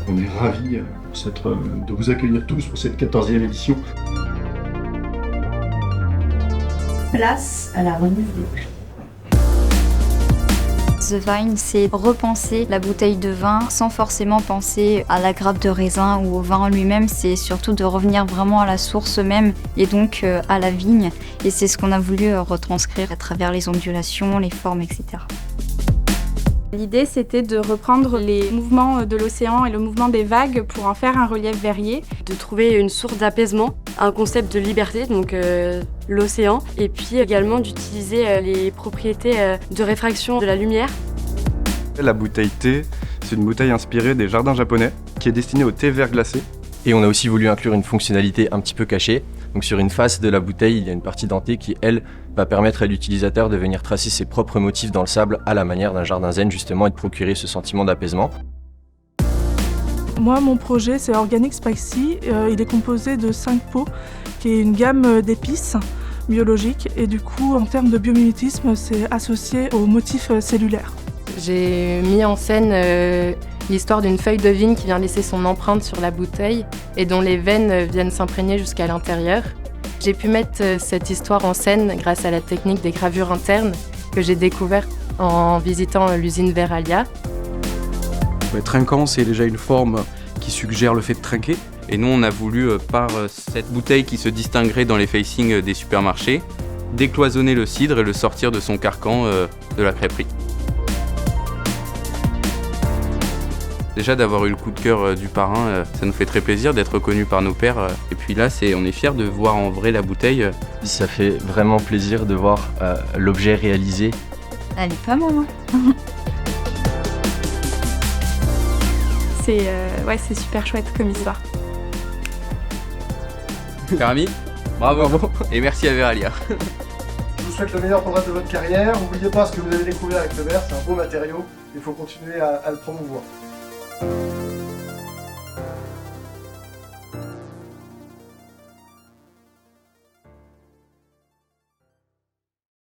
On est ravis de vous accueillir tous pour cette 14e édition. Place à la remise des prix. The Vine, c'est repenser la bouteille de vin sans forcément penser à la grappe de raisin ou au vin en lui-même. C'est surtout de revenir vraiment à la source même et donc à la vigne. Et c'est ce qu'on a voulu retranscrire à travers les ondulations, les formes, etc. L'idée, c'était de reprendre les mouvements de l'océan et le mouvement des vagues pour en faire un relief verrier. De trouver une source d'apaisement, un concept de liberté, donc l'océan, et puis également d'utiliser les propriétés de réfraction de la lumière. La bouteille thé, c'est une bouteille inspirée des jardins japonais qui est destinée au thé vert glacé. Et on a aussi voulu inclure une fonctionnalité un petit peu cachée. Donc sur une face de la bouteille, il y a une partie dentée qui, elle, va permettre à l'utilisateur de venir tracer ses propres motifs dans le sable à la manière d'un jardin zen justement et de procurer ce sentiment d'apaisement. Moi, mon projet, c'est Organic Spicy. Il est composé de 5 pots, qui est une gamme d'épices biologiques. Et du coup, en termes de biomimétisme, c'est associé aux motifs cellulaires. J'ai mis en scène l'histoire d'une feuille de vigne qui vient laisser son empreinte sur la bouteille et dont les veines viennent s'imprégner jusqu'à l'intérieur. J'ai pu mettre cette histoire en scène grâce à la technique des gravures internes que j'ai découverte en visitant l'usine Veralia. Trinquant, c'est déjà une forme qui suggère le fait de trinquer. Et nous, on a voulu, par cette bouteille qui se distinguerait dans les facings des supermarchés, décloisonner le cidre et le sortir de son carcan de la crêperie. Déjà d'avoir eu le coup de cœur du parrain, ça nous fait très plaisir d'être reconnus par nos pairs. Et puis là, on est fiers de voir en vrai la bouteille. Ça fait vraiment plaisir de voir l'objet réalisé. Elle est pas mal, hein. C'est super chouette comme histoire. Cher ami, bravo. Et merci à Veralia. Je vous souhaite le meilleur pour le reste de votre carrière. N'oubliez pas ce que vous avez découvert avec le verre, c'est un beau matériau. Il faut continuer à le promouvoir.